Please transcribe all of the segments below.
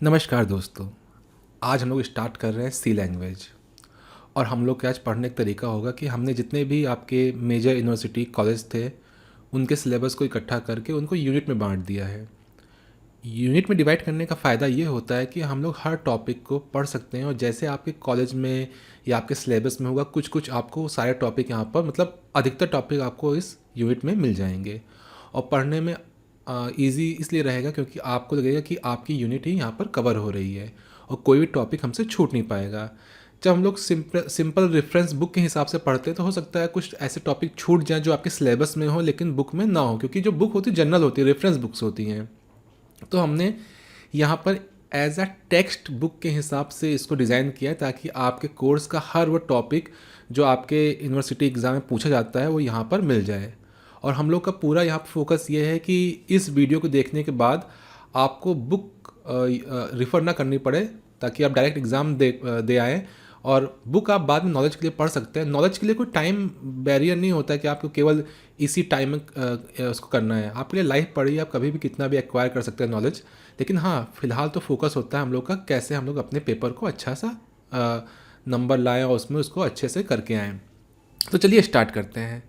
नमस्कार दोस्तों। आज हम लोग स्टार्ट कर रहे हैं सी लैंग्वेज। और हम लोग के आज पढ़ने का तरीका होगा कि हमने जितने भी आपके मेजर यूनिवर्सिटी कॉलेज थे उनके सिलेबस को इकट्ठा करके उनको यूनिट में बांट दिया है। यूनिट में डिवाइड करने का फ़ायदा ये होता है कि हम लोग हर टॉपिक को पढ़ सकते हैं और जैसे आपके कॉलेज में या आपके सिलेबस में होगा कुछ कुछ आपको सारे टॉपिक यहाँ पर मतलब अधिकतर टॉपिक आपको इस यूनिट में मिल जाएंगे। और पढ़ने में ईजी इसलिए रहेगा क्योंकि आपको लगेगा कि आपकी यूनिट ही यहाँ पर कवर हो रही है और कोई भी टॉपिक हमसे छूट नहीं पाएगा। जब हम लोग सिंपल रेफरेंस बुक के हिसाब से पढ़ते हैं तो हो सकता है कुछ ऐसे टॉपिक छूट जाएं जो आपके सिलेबस में हो लेकिन बुक में ना हो, क्योंकि जो बुक होती है जनरल होती है, रेफरेंस बुक्स होती हैं। तो हमने यहाँ पर एज अ टेक्स्ट बुक के हिसाब से इसको डिज़ाइन किया है ताकि आपके कोर्स का हर वो टॉपिक जो आपके यूनिवर्सिटी एग्ज़ाम में पूछा जाता है वो यहाँ पर मिल जाए। और हम लोग का पूरा यहाँ पर फोकस ये है कि इस वीडियो को देखने के बाद आपको बुक रिफ़र ना करनी पड़े ताकि आप डायरेक्ट एग्ज़ाम दे आएँ। और बुक आप बाद में नॉलेज के लिए पढ़ सकते हैं। नॉलेज के लिए कोई टाइम बैरियर नहीं होता है कि आपको केवल इसी टाइम में उसको करना है। आपके लिए लाइफ पढ़िए, आप कभी भी कितना भी एक्वायर कर सकते हैं नॉलेज। लेकिन हाँ, फिलहाल तो फोकस होता है हम लोग का कैसे हम लोग अपने पेपर को अच्छा सा नंबर लाएँ और उसमें उसको अच्छे से करके आएँ। तो चलिए स्टार्ट करते हैं।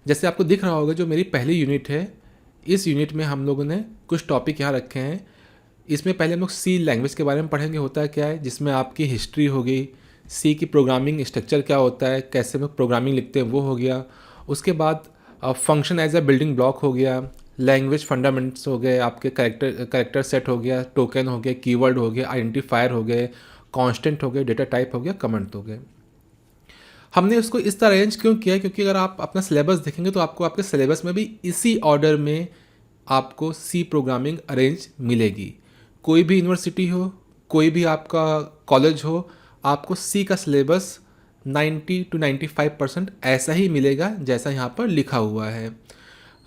जैसे आपको दिख रहा होगा जो मेरी पहली यूनिट है, इस यूनिट में हम लोगों ने कुछ टॉपिक यहाँ रखे हैं। इसमें पहले हम लोग सी लैंग्वेज के बारे में पढ़ेंगे। होता है क्या है, जिसमें आपकी हिस्ट्री होगी, सी की प्रोग्रामिंग स्ट्रक्चर क्या होता है, कैसे हम प्रोग्रामिंग लिखते हैं वो हो गया। उसके बाद function as a building block हो गया, लैंग्वेज फंडामेंट्स हो गए, आपके करेक्टर सेट हो गया, टोकन हो गए, कीवर्ड हो गए, आइडेंटिफायर हो गए, कांस्टेंट हो गए, डेटा टाइप हो गया, कमेंट हो गए। हमने उसको इस तरह अरेंज क्यों किया, क्योंकि अगर आप अपना सिलेबस देखेंगे तो आपको आपके सिलेबस में भी इसी ऑर्डर में आपको सी प्रोग्रामिंग अरेंज मिलेगी। कोई भी यूनिवर्सिटी हो, कोई भी आपका कॉलेज हो, आपको सी का सिलेबस 90 to 95% ऐसा ही मिलेगा जैसा यहाँ पर लिखा हुआ है।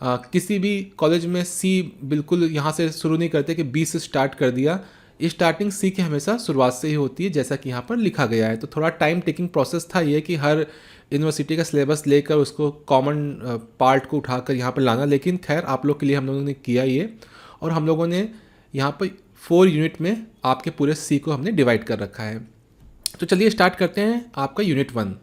किसी भी कॉलेज में सी बिल्कुल यहाँ से शुरू नहीं करते कि बी से स्टार्ट कर दिया। स्टार्टिंग सी की हमेशा शुरुआत से ही होती है जैसा कि यहाँ पर लिखा गया है। तो थोड़ा टाइम टेकिंग प्रोसेस था ये कि हर यूनिवर्सिटी का सिलेबस लेकर उसको कॉमन पार्ट को उठाकर यहाँ पर लाना, लेकिन खैर आप लोग के लिए हम लोगों ने किया ये। और हम लोगों ने यहाँ पर 4 यूनिट में आपके पूरे सी को हमने डिवाइड कर रखा है। तो चलिए स्टार्ट करते हैं आपका यूनिट 1।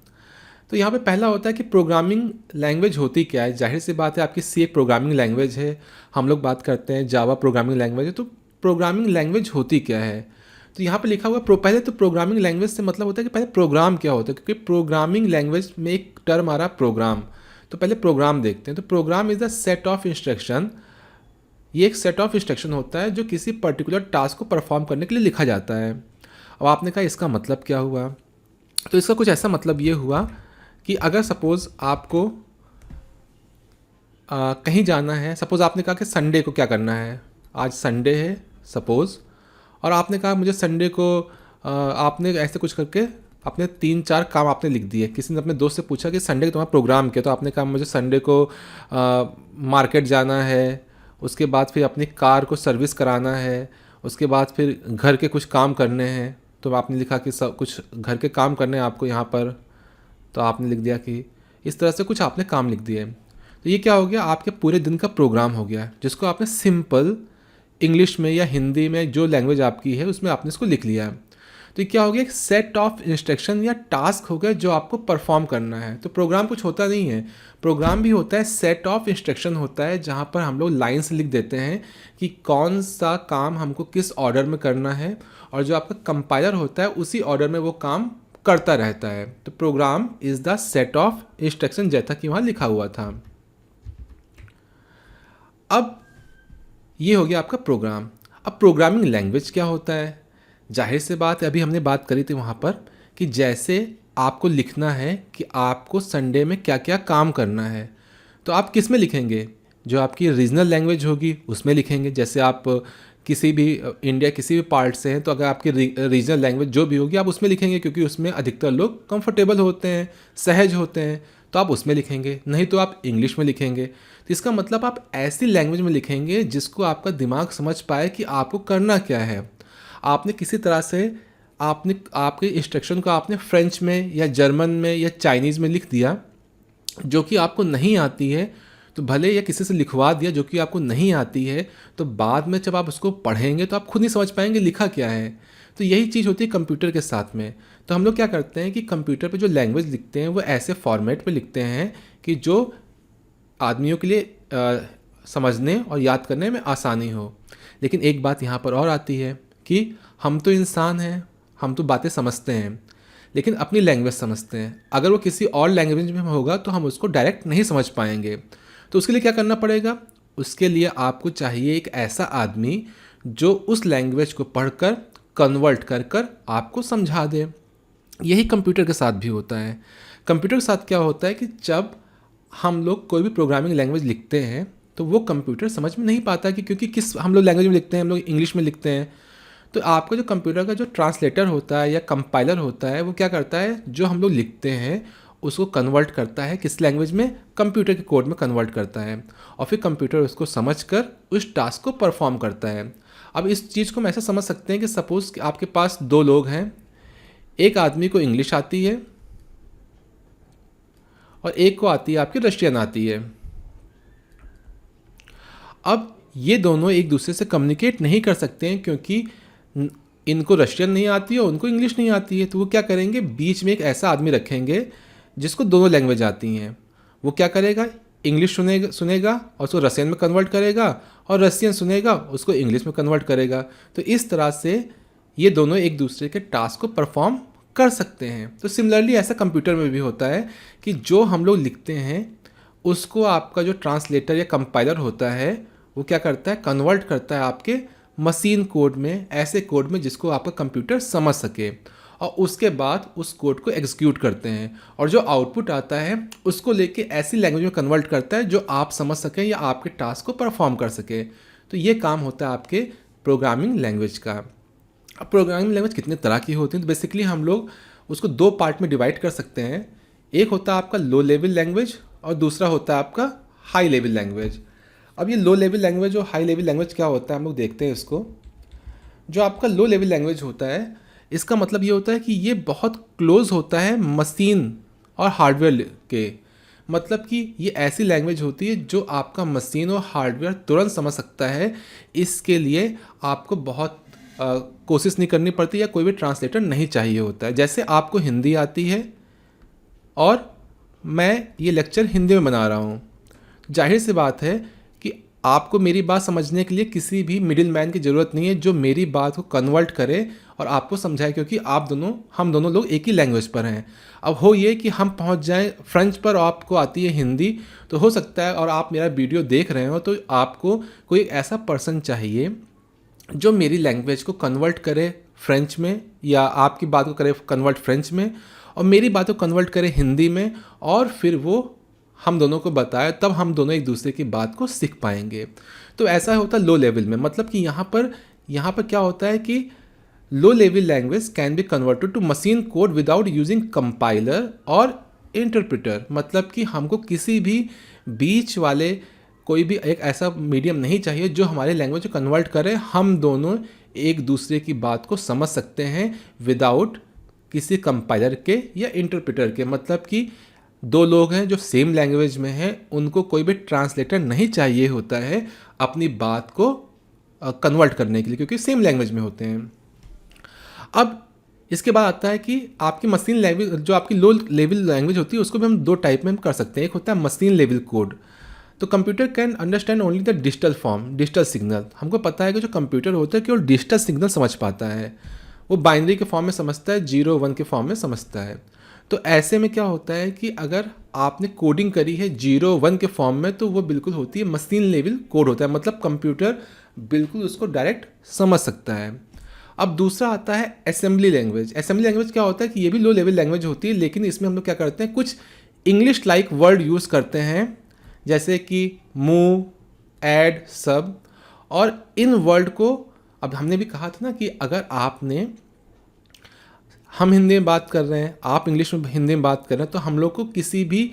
तो यहाँ पे पहला होता है कि प्रोग्रामिंग लैंग्वेज होती क्या है। जाहिर सी बात है आपकी सी एक प्रोग्रामिंग लैंग्वेज है। हम लोग बात करते हैं जावा प्रोग्रामिंग लैंग्वेज है। तो प्रोग्रामिंग लैंग्वेज होती क्या है, तो यहाँ पे लिखा हुआ पहले तो प्रोग्रामिंग लैंग्वेज से मतलब होता है कि पहले प्रोग्राम क्या होता है, क्योंकि प्रोग्रामिंग लैंग्वेज में एक टर्म आ रहा प्रोग्राम। तो पहले प्रोग्राम देखते हैं। तो program is the set of instruction. ये एक सेट ऑफ इंस्ट्रक्शन होता है जो किसी पर्टिकुलर टास्क को परफॉर्म करने के लिए लिखा जाता है। अब आपने कहा इसका मतलब क्या हुआ, तो इसका कुछ ऐसा मतलब ये हुआ कि अगर सपोज़ आपको कहीं जाना है। सपोज़ आपने कहा कि संडे को क्या करना है, आज संडे है सपोज़, और आपने कहा मुझे संडे को आपने ऐसे कुछ करके अपने 3-4 काम आपने लिख दिए। किसी ने अपने दोस्त से पूछा कि संडे का तुम्हारा प्रोग्राम क्या, तो आपने कहा मुझे संडे को मार्केट जाना है, उसके बाद फिर अपनी कार को सर्विस कराना है, उसके बाद फिर घर के कुछ काम करने हैं। तो आपने लिखा कि सब कुछ घर के काम करने हैं आपको यहाँ पर, तो आपने लिख दिया कि इस तरह से कुछ आपने काम लिख दिए। तो ये क्या हो गया, आपके पूरे दिन का प्रोग्राम हो गया, जिसको आपने सिंपल इंग्लिश में या हिंदी में जो लैंग्वेज आपकी है उसमें आपने इसको लिख लिया। तो ये क्या हो गया, एक सेट ऑफ इंस्ट्रक्शन या टास्क हो गया जो आपको परफॉर्म करना है। तो प्रोग्राम कुछ होता नहीं है, प्रोग्राम भी होता है सेट ऑफ इंस्ट्रक्शन होता है, जहाँ पर हम लोग लाइन्स लिख देते हैं कि कौन सा काम हमको किस ऑर्डर में करना है, और जो आपका कंपाइलर होता है उसी ऑर्डर में वो काम करता रहता है। तो program is the set of instruction जैसा कि वहाँ लिखा हुआ था। अब ये हो गया आपका प्रोग्राम। अब प्रोग्रामिंग लैंग्वेज क्या होता है, जाहिर से बात है अभी हमने बात करी थी वहाँ पर कि जैसे आपको लिखना है कि आपको संडे में क्या क्या काम करना है, तो आप किस में लिखेंगे, जो आपकी रीजनल लैंग्वेज होगी उसमें लिखेंगे। जैसे आप किसी भी इंडिया किसी भी पार्ट से हैं तो अगर आपकी रीजनल लैंग्वेज जो भी होगी आप उसमें लिखेंगे, क्योंकि उसमें अधिकतर लोग कंफर्टेबल होते हैं, सहज होते हैं, तो आप उसमें लिखेंगे। नहीं तो आप इंग्लिश में लिखेंगे। तो इसका मतलब आप ऐसी लैंग्वेज में लिखेंगे जिसको आपका दिमाग समझ पाए कि आपको करना क्या है। आपने किसी तरह से आपने आपके इंस्ट्रक्शन को आपने फ्रेंच में या जर्मन में या चाइनीज़ में लिख दिया जो कि आपको नहीं आती है, तो भले या किसी से लिखवा दिया जो कि आपको नहीं आती है, तो बाद में जब आप उसको पढ़ेंगे तो आप खुद नहीं समझ पाएंगे लिखा क्या है। तो यही चीज़ होती है कंप्यूटर के साथ में। तो हम लोग क्या करते हैं कि कंप्यूटर पे जो लैंग्वेज लिखते हैं वो ऐसे फॉर्मेट पे लिखते हैं कि जो आदमियों के लिए समझने और याद करने में आसानी हो। लेकिन एक बात यहाँ पर और आती है कि हम तो इंसान हैं, हम तो बातें समझते हैं, लेकिन अपनी लैंग्वेज समझते हैं। अगर वो किसी और लैंग्वेज में होगा तो हम उसको डायरेक्ट नहीं समझ पाएंगे। तो उसके लिए क्या करना पड़ेगा? उसके लिए आपको चाहिए एक ऐसा आदमी जो उस लैंग्वेज को पढ़कर कन्वर्ट कर कर आपको समझा दे। यही कंप्यूटर के साथ भी होता है। कंप्यूटर के साथ क्या होता है कि जब हम लोग कोई भी प्रोग्रामिंग लैंग्वेज लिखते हैं तो वो कंप्यूटर समझ में नहीं पाता कि क्योंकि किस हम लोग लैंग्वेज में लिखते हैं, हम लोग इंग्लिश में लिखते हैं। तो आपका जो कंप्यूटर का जो ट्रांसलेटर होता है या कंपाइलर होता है वो क्या करता है, जो हम लोग लिखते हैं उसको कन्वर्ट करता है किस लैंग्वेज में, कंप्यूटर के कोड में कन्वर्ट करता है, और फिर कंप्यूटर उसको समझकर उस टास्क को परफॉर्म करता है। अब इस चीज़ को हम ऐसा समझ सकते हैं कि सपोज़ कि आपके पास दो लोग हैं, एक आदमी को इंग्लिश आती है और एक को आती है आपकी रशियन आती है। अब ये दोनों एक दूसरे से कम्युनिकेट नहीं कर सकते हैं क्योंकि इनको रशियन नहीं आती है और उनको इंग्लिश नहीं आती है। तो वो क्या करेंगे, बीच में एक ऐसा आदमी रखेंगे जिसको दोनों लैंग्वेज आती हैं। वो क्या करेगा, इंग्लिश सुनेगा और उसको रशियन में कन्वर्ट करेगा, और रशियन सुनेगा उसको इंग्लिश में कन्वर्ट करेगा। तो इस तरह से ये दोनों एक दूसरे के टास्क को परफॉर्म कर सकते हैं। तो सिमिलरली ऐसा कंप्यूटर में भी होता है कि जो हम लोग लिखते हैं उसको आपका जो ट्रांसलेटर या कंपाइलर होता है वो क्या करता है, कन्वर्ट करता है आपके मशीन कोड में, ऐसे कोड में जिसको आपका कंप्यूटर समझ सके, और उसके बाद उस कोड को एग्जीक्यूट करते हैं, और जो आउटपुट आता है उसको लेके ऐसी लैंग्वेज में कन्वर्ट करता है जो आप समझ सकें या आपके टास्क को परफॉर्म कर सके। तो ये काम होता है आपके प्रोग्रामिंग लैंग्वेज का। अब प्रोग्रामिंग लैंग्वेज कितने तरह की होती हैं, तो बेसिकली हम लोग उसको दो पार्ट में डिवाइड कर सकते हैं। एक होता है आपका लो लेवल लैंग्वेज और दूसरा होता है आपका हाई लेवल लैंग्वेज। अब ये लो लेवल लैंग्वेज और हाई लेवल लैंग्वेज क्या होता है हम लोग देखते हैं इसको। जो आपका लो लेवल लैंग्वेज होता है इसका मतलब ये होता है कि ये बहुत क्लोज होता है मशीन और हार्डवेयर के। मतलब कि ये ऐसी लैंग्वेज होती है जो आपका मशीन और हार्डवेयर तुरंत समझ सकता है। इसके लिए आपको बहुत कोशिश नहीं करनी पड़ती या कोई भी ट्रांसलेटर नहीं चाहिए होता है। जैसे आपको हिंदी आती है और मैं ये लेक्चर हिंदी में बना रहा हूँ, जाहिर सी बात है कि आपको मेरी बात समझने के लिए किसी भी मिडिल मैन की ज़रूरत नहीं है जो मेरी बात को कन्वर्ट करे और आपको समझाए, क्योंकि हम दोनों लोग एक ही लैंग्वेज पर हैं। अब हो ये कि हम पहुंच जाएं फ्रेंच पर और आपको आती है हिंदी, तो हो सकता है और आप मेरा वीडियो देख रहे हो तो आपको कोई ऐसा पर्सन चाहिए जो मेरी लैंग्वेज को कन्वर्ट करे फ्रेंच में, या आपकी बात को करे कन्वर्ट फ्रेंच में और मेरी बात को कन्वर्ट करे हिंदी में, और फिर वो हम दोनों को बताए, तब हम दोनों एक दूसरे की बात को सीख पाएंगे। तो ऐसा होता है लो लेवल में। मतलब कि यहाँ पर क्या होता है कि low level language can be converted to machine code without using compiler और इंटरप्रेटर। मतलब कि हमको किसी भी बीच वाले कोई भी एक ऐसा मीडियम नहीं चाहिए जो हमारे लैंग्वेज को कन्वर्ट करे। हम दोनों एक दूसरे की बात को समझ सकते हैं विदाउट किसी कंपाइलर के या इंटरप्रेटर के। मतलब कि दो लोग हैं जो सेम लैंग्वेज में हैं, उनको कोई भी ट्रांसलेटर नहीं चाहिए होता है अपनी बात को कन्वर्ट करने के लिए, क्योंकि सेम लैंग्वेज में होते हैं। अब इसके बाद आता है कि आपकी मशीन लैंग्वेज, जो आपकी लो लेवल लैंग्वेज होती है, उसको भी हम दो टाइप में कर सकते हैं। एक होता है मशीन लेवल कोड। तो computer can understand only the digital form, digital signal. हमको पता है कि जो कंप्यूटर होता है केवल डिजिटल सिग्नल समझ पाता है। वो बाइनरी के फॉर्म में समझता है, 0-1 के फॉर्म में समझता है। तो ऐसे में क्या होता है कि अगर आपने कोडिंग करी है 0-1 के फॉर्म में, तो वो बिल्कुल होती है मशीन लेवल कोड होता है। मतलब कंप्यूटर बिल्कुल उसको डायरेक्ट समझ सकता है। अब दूसरा आता है असेंबली लैंग्वेज। असेंबली लैंग्वेज क्या होता है कि ये भी लो लेवल लैंग्वेज होती है, लेकिन इसमें हम लोग क्या करते हैं, कुछ इंग्लिश लाइक वर्ड यूज़ करते हैं, जैसे कि मूव, ऐड, सब। और इन वर्ड को, अब हमने भी कहा था ना कि अगर हम हिंदी में बात कर रहे हैं, आप इंग्लिश में हिंदी में बात कर रहे हैं, तो हम लोग को किसी भी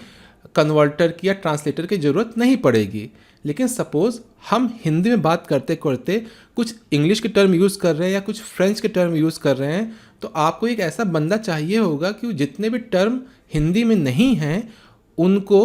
कन्वर्टर की या ट्रांसलेटर की ज़रूरत नहीं पड़ेगी। लेकिन सपोज़ हम हिंदी में बात करते करते कुछ इंग्लिश के टर्म यूज़ कर रहे हैं या कुछ फ्रेंच के टर्म यूज़ कर रहे हैं, तो आपको एक ऐसा बंदा चाहिए होगा कि जितने भी टर्म हिंदी में नहीं हैं उनको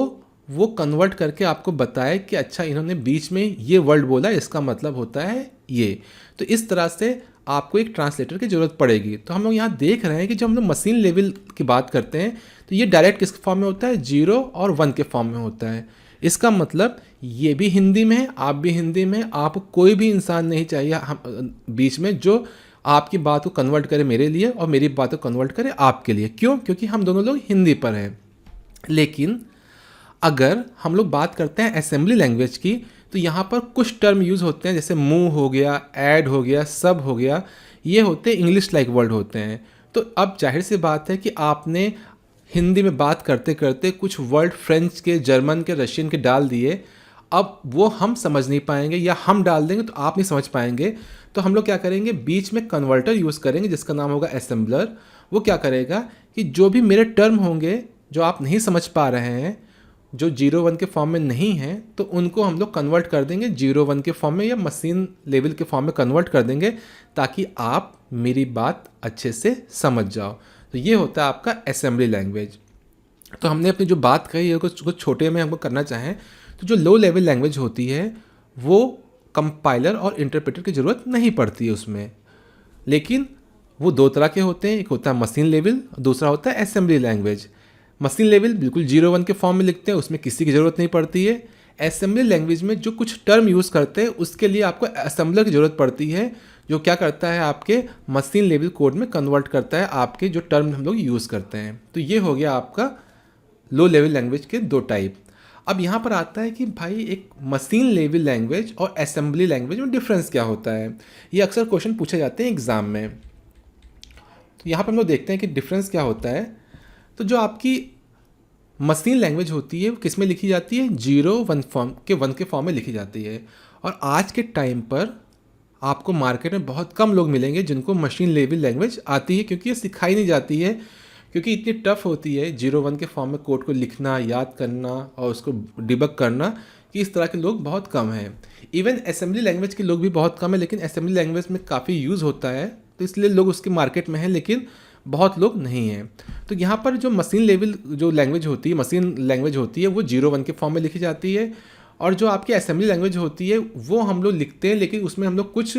वो कन्वर्ट करके आपको बताए कि अच्छा इन्होंने बीच में ये वर्ड बोला, इसका मतलब होता है ये। तो इस तरह से आपको एक ट्रांसलेटर की ज़रूरत पड़ेगी। तो हम लोग यहाँ देख रहे हैं कि जब हम लोग मशीन लेवल की बात करते हैं तो ये डायरेक्ट किस फॉर्म में होता है, 0 और 1 के फॉर्म में होता है। इसका मतलब ये भी हिंदी में है, आप भी हिंदी में, आप कोई भी इंसान नहीं चाहिए हम बीच में जो आपकी बात को कन्वर्ट करे मेरे लिए और मेरी बात को कन्वर्ट करे आपके लिए। क्यों? क्योंकि हम दोनों लोग हिंदी पर हैं। लेकिन अगर हम लोग बात करते हैं असेंबली लैंग्वेज की, तो यहाँ पर कुछ टर्म यूज़ होते हैं, जैसे मूव हो गया, ऐड हो गया, सब हो गया, ये होते इंग्लिश लाइक वर्ड होते हैं। तो अब जाहिर सी बात है कि आपने हिंदी में बात करते करते कुछ वर्ड फ्रेंच के, जर्मन के, रशियन के डाल दिए, अब वो हम समझ नहीं पाएंगे, या हम डाल देंगे तो आप नहीं समझ पाएंगे। तो हम लोग क्या करेंगे, बीच में कन्वर्टर यूज़ करेंगे जिसका नाम होगा असेंबलर। वो क्या करेगा कि जो भी मेरे टर्म होंगे जो आप नहीं समझ पा रहे हैं, जो 0-1 के फॉर्म में नहीं है, तो उनको हम लोग कन्वर्ट कर देंगे 0-1 के फॉर्म में या मशीन लेवल के फॉर्म में कन्वर्ट कर देंगे, ताकि आप मेरी बात अच्छे से समझ जाओ। तो ये होता है आपका असेंबली लैंग्वेज। तो हमने अपनी जो बात कही है कुछ छोटे में हमको करना चाहें, तो जो लो लेवल लैंग्वेज होती है वो कंपाइलर और इंटरप्रेटर की ज़रूरत नहीं पड़ती है उसमें। लेकिन वो दो तरह के होते हैं, एक होता है मशीन लेवल, दूसरा होता है असेंबली लैंग्वेज। मशीन लेवल बिल्कुल 0-1 के फॉर्म में लिखते हैं, उसमें किसी की ज़रूरत नहीं पड़ती है। असेंबली लैंग्वेज में जो कुछ टर्म यूज़ करते हैं उसके लिए आपको असेंबलर की ज़रूरत पड़ती है, जो क्या करता है आपके मशीन लेवल कोड में कन्वर्ट करता है आपके जो टर्म हम लोग यूज़ करते हैं। तो ये हो गया आपका लो लेवल लैंग्वेज के दो टाइप। अब यहाँ पर आता है कि भाई एक मशीन लेवल लैंग्वेज और असेंबली लैंग्वेज में डिफरेंस क्या होता है। ये अक्सर क्वेश्चन पूछे जाते हैं एग्ज़ाम में। तो यहाँ पर हम लोग देखते हैं कि डिफरेंस क्या होता है। तो जो आपकी मशीन लैंग्वेज होती है वो किस में लिखी जाती है, 0-1 के फॉर्म में लिखी जाती है। और आज के टाइम पर आपको मार्केट में बहुत कम लोग मिलेंगे जिनको मशीन लेवल लैंग्वेज आती है, क्योंकि ये सिखाई नहीं जाती है, क्योंकि इतनी टफ होती है 0-1 के फॉर्म में कोड को लिखना, याद करना और उसको डिबग करना, कि इस तरह के लोग बहुत कम हैं। इवन असेंबली लैंग्वेज के लोग भी बहुत कम है, लेकिन असेंबली लैंग्वेज में काफ़ी यूज़ होता है, तो इसलिए लोग उसके मार्केट में हैं, लेकिन बहुत लोग नहीं हैं। तो यहाँ पर जो मशीन लेवल जो लैंग्वेज होती है, मशीन लैंग्वेज होती है, वो 0-1 के फॉर्म में लिखी जाती है। और जो आपकी असेंबली लैंग्वेज होती है वो हम लोग लिखते हैं, लेकिन उसमें हम लोग कुछ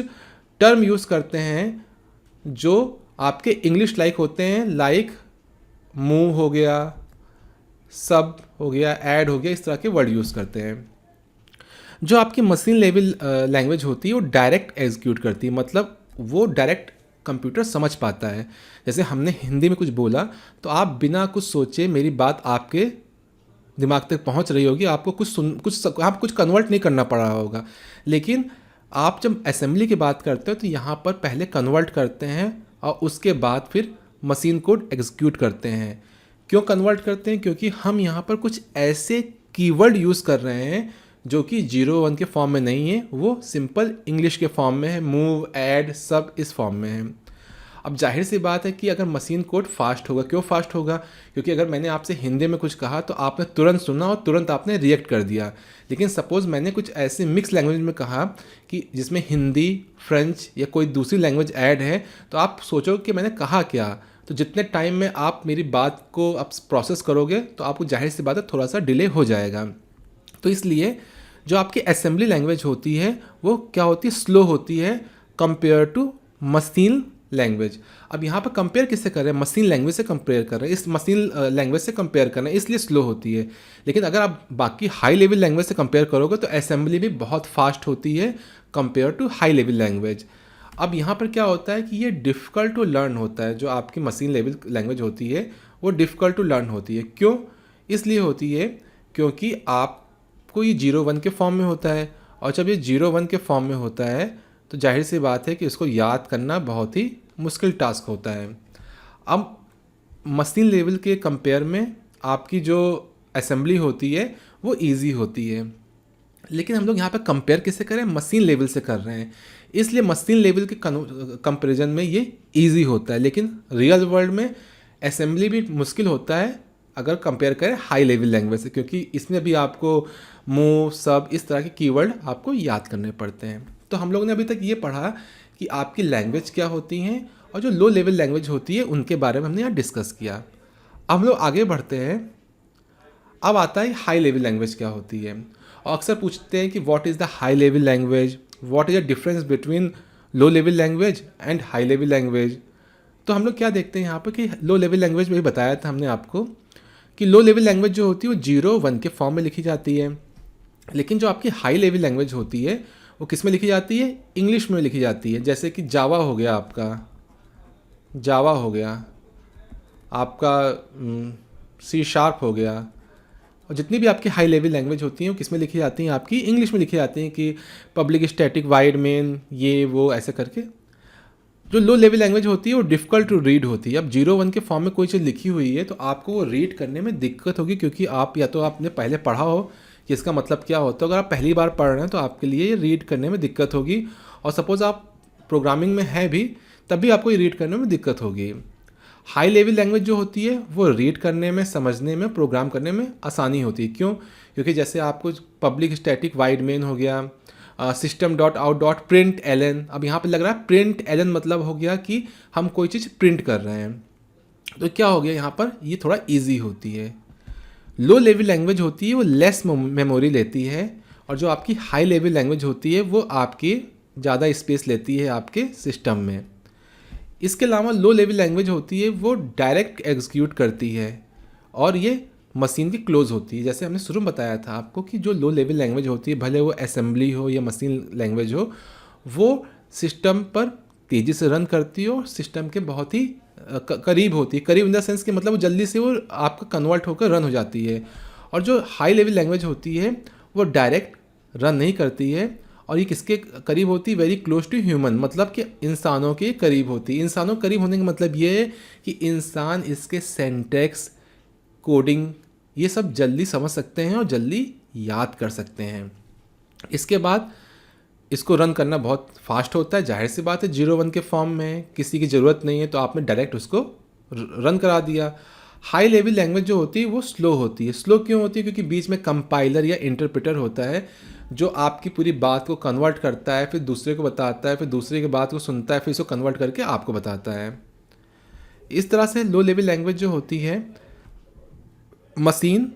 टर्म यूज़ करते हैं जो आपके इंग्लिश लाइक होते हैं, लाइक मूव हो गया, सब हो गया, ऐड हो गया, इस तरह के वर्ड यूज़ करते हैं। जो आपकी मशीन लेवल लैंग्वेज होती है वो डायरेक्ट एग्जीक्यूट करती है, मतलब वो डायरेक्ट कंप्यूटर समझ पाता है। जैसे हमने हिंदी में कुछ बोला तो आप बिना कुछ सोचे मेरी बात आपके दिमाग तक पहुंच रही होगी, आपको आप कुछ कन्वर्ट नहीं करना पड़ रहा होगा। लेकिन आप जब असेंबली की बात करते हो तो यहाँ पर पहले कन्वर्ट करते हैं और उसके बाद फिर मशीन कोड एग्जीक्यूट करते हैं। क्यों कन्वर्ट करते हैं? क्योंकि हम यहाँ पर कुछ ऐसे कीवर्ड यूज़ कर रहे हैं जो कि 0-1 के फॉर्म में नहीं है, वो सिंपल इंग्लिश के फॉर्म में है, मूव, ऐड, सब इस फॉर्म में है। अब जाहिर सी बात है कि अगर मशीन कोड फास्ट होगा, क्यों फास्ट होगा? क्योंकि अगर मैंने आपसे हिंदी में कुछ कहा तो आपने तुरंत सुना और तुरंत आपने रिएक्ट कर दिया। लेकिन सपोज़ मैंने कुछ ऐसे मिक्स लैंग्वेज में कहा कि जिसमें हिंदी, फ्रेंच या कोई दूसरी लैंग्वेज ऐड है, तो आप सोचोगे कि मैंने कहा क्या। तो जितने टाइम में आप मेरी बात को आप प्रोसेस करोगे तो आपको जाहिर सी बात है थोड़ा सा डिले हो जाएगा। तो इसलिए जो आपकी असेंबली लैंग्वेज होती है वो क्या होती है, स्लो होती है कंपेयर टू मशीन लैंग्वेज। अब यहाँ पर कंपेयर किससे कर रहे हैं? मशीन लैंग्वेज से कंपेयर कर रहे हैं, इस मशीन लैंग्वेज से कंपेयर कर रहे हैं, इसलिए स्लो होती है। लेकिन अगर आप बाकी हाई लेवल लैंग्वेज से कंपेयर करोगे तो असेंबली भी बहुत फास्ट होती है compare to high level language. अब यहाँ पर क्या होता है कि ये डिफ़िकल्ट टू लर्न होता है, जो आपकी मशीन लेवल लैंग्वेज होती है वो डिफ़िकल्ट टू लर्न होती है। क्यों? इसलिए होती है क्योंकि आपको ये 0-1 के फॉर्म में होता है, और जब ये 0-1 के फॉर्म में होता है तो जाहिर सी बात है कि इसको याद करना बहुत ही मुश्किल टास्क होता है। अब मशीन लेवल के कंपेयर में आपकी जो असेंबली होती है वो इजी होती है। लेकिन हम लोग यहाँ पे कंपेयर किससे करें? मशीन लेवल से कर रहे हैं, इसलिए मशीन लेवल के कंपैरिजन में ये इजी होता है। लेकिन रियल वर्ल्ड में असेंबली भी मुश्किल होता है अगर कंपेयर करें हाई लेवल लैंग्वेज से, क्योंकि इसमें भी आपको मूव, सब, इस तरह के कीवर्ड आपको याद करने पड़ते हैं। तो हम लोगों ने अभी तक ये पढ़ा कि आपकी लैंग्वेज क्या होती हैं और जो लो लेवल लैंग्वेज होती है उनके बारे में हमने यहाँ डिस्कस किया। अब हम लोग आगे बढ़ते हैं। अब आता है हाई लेवल लैंग्वेज क्या होती है। और अक्सर पूछते हैं कि what is the high level language, what is the difference between low level language and high level language. तो हम लोग क्या देखते हैं यहाँ पर कि लो लेवल लैंग्वेज में भी बताया था हमने आपको कि लो लेवल लैंग्वेज जो होती है वो 0 1 के फॉर्म में लिखी जाती है। लेकिन जो आपकी हाई लेवल लैंग्वेज होती है वो किस में लिखी जाती है, इंग्लिश में लिखी जाती है। जैसे कि जावा हो गया आपका, जावा हो गया आपका, सी शार्प हो गया, और जितनी भी आपकी हाई लेवल लैंग्वेज होती हैं वो किस में लिखी जाती हैं, आपकी इंग्लिश में लिखी जाती हैं कि पब्लिक स्टैटिक वाइड मेन ये वो ऐसे करके। जो लो लेवल लैंग्वेज होती है वो डिफ़िकल्ट टू रीड होती है। अब 0 1 के फॉर्म में कोई चीज़ लिखी हुई है तो आपको वो रीड करने में दिक्कत होगी, क्योंकि आप या तो आपने पहले पढ़ा हो कि इसका मतलब क्या होता है। अगर आप पहली बार पढ़ रहे हैं तो आपके लिए ये रीड करने में दिक्कत होगी, और सपोज़ आप प्रोग्रामिंग में हैं भी तब भी आपको ये रीड करने में दिक्कत होगी। हाई लेवल लैंग्वेज जो होती है वो रीड करने में, समझने में, प्रोग्राम करने में आसानी होती है। क्यों? क्योंकि जैसे आपको पब्लिक स्टैटिक वाइड मेन हो गया, system dot out dot print LN. अब यहाँ पे लग रहा है प्रिंट एलन मतलब हो गया कि हम कोई चीज़ प्रिंट कर रहे हैं। तो क्या हो गया यहाँ पर, ये थोड़ा ईजी होती है। लो लेवल लैंग्वेज होती है वो लेस मेमोरी लेती है, और जो आपकी हाई लेवल लैंग्वेज होती है वो आपकी ज़्यादा स्पेस लेती है आपके सिस्टम में। इसके अलावा लो लेवल लैंग्वेज होती है वो डायरेक्ट एग्जीक्यूट करती है, और ये मशीन की क्लोज होती है। जैसे हमने शुरू में बताया था आपको कि जो लो लेवल लैंग्वेज होती है, भले वो असेंबली हो या मशीन लैंग्वेज हो, वो सिस्टम पर तेज़ी से रन करती है और सिस्टम के बहुत ही करीब होती है। करीब इन द सेंस कि मतलब वो जल्दी से वो आपका कन्वर्ट होकर रन हो जाती है। और जो हाई लेवल लैंग्वेज होती है वो डायरेक्ट रन नहीं करती है, और ये किसके करीब होती है, वेरी क्लोज टू ह्यूमन, मतलब कि इंसानों के करीब होती है। इंसानों के करीब होने का मतलब ये है कि इंसान इसके सेंटेक्स, कोडिंग, ये सब जल्दी समझ सकते हैं और जल्दी याद कर सकते हैं। इसके बाद इसको रन करना बहुत फास्ट होता है। जाहिर सी बात है 0 1 के फॉर्म में किसी की ज़रूरत नहीं है तो आपने डायरेक्ट उसको रन करा दिया। हाई लेवल लैंग्वेज जो होती है वो स्लो होती है। स्लो क्यों होती है? क्योंकि बीच में कंपाइलर या इंटरप्रेटर होता है जो आपकी पूरी बात को कन्वर्ट करता है, फिर दूसरे को बताता है, फिर दूसरे की बात को सुनता है, फिर इसको कन्वर्ट करके आपको बताता है। इस तरह से लो लेवल लैंग्वेज जो होती है, machine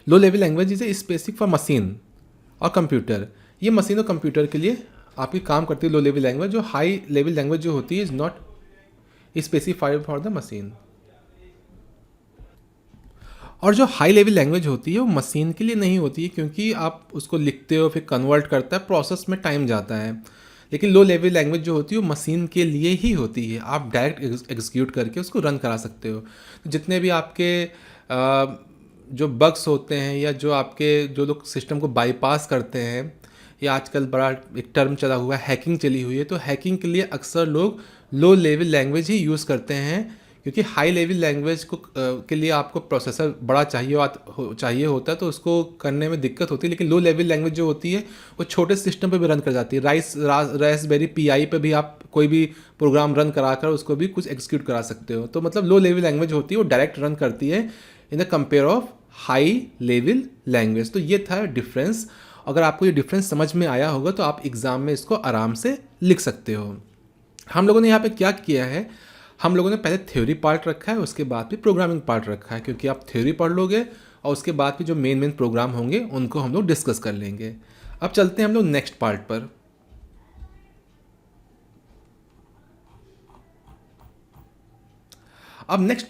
low level language is specific for machine और कंप्यूटर। ये मशीन और कंप्यूटर के लिए आपकी काम करती है लो लेवल लैंग्वेज। जो हाई लेवल लैंग्वेज जो होती है is not specified for the machine. और जो हाई लेवल लैंग्वेज होती है वो मशीन के लिए नहीं होती है, क्योंकि आप उसको लिखते हो फिर कन्वर्ट करता है, प्रोसेस में टाइम जाता है। लेकिन लो लेवल लैंग्वेज जो होती है वो मशीन के लिए ही होती है। आप डायरेक्ट एग्जीक्यूट करके उसको रन करा सकते हो। तो जितने भी आपके जो बग्स होते हैं या जो आपके जो लोग सिस्टम को बाईपास करते हैं, या आजकल बड़ा एक टर्म चला हुआ है हैकिंग चली हुई है, तो हैकिंग के लिए अक्सर लोग लो लेवल लैंग्वेज ही यूज़ करते हैं, क्योंकि हाई लेवल लैंग्वेज को के लिए आपको प्रोसेसर बड़ा चाहिए होता है, तो उसको करने में दिक्कत होती है। लेकिन लो लेवल लैंग्वेज जो होती है वो छोटे सिस्टम पे भी रन कर जाती है। राइसबेरी पीआई पे भी आप कोई भी प्रोग्राम रन कराकर उसको भी कुछ एग्जीक्यूट करा सकते हो। तो मतलब लो लेवल लैंग्वेज होती है वो डायरेक्ट रन करती है in the compare of high level language. तो ये था डिफरेंस। अगर आपको ये डिफरेंस समझ में आया होगा तो आप एग्ज़ाम में इसको आराम से लिख सकते हो। हम लोगों ने यहाँ पे क्या किया है, हम लोगों ने पहले थ्योरी पार्ट रखा है, उसके बाद भी प्रोग्रामिंग पार्ट रखा है, क्योंकि आप थ्योरी पढ़ लोगे और उसके बाद भी जो मेन प्रोग्राम होंगे उनको हम लोग डिस्कस कर लेंगे। अब चलते हैं हम लोग नेक्स्ट पार्ट पर। अब नेक्स्ट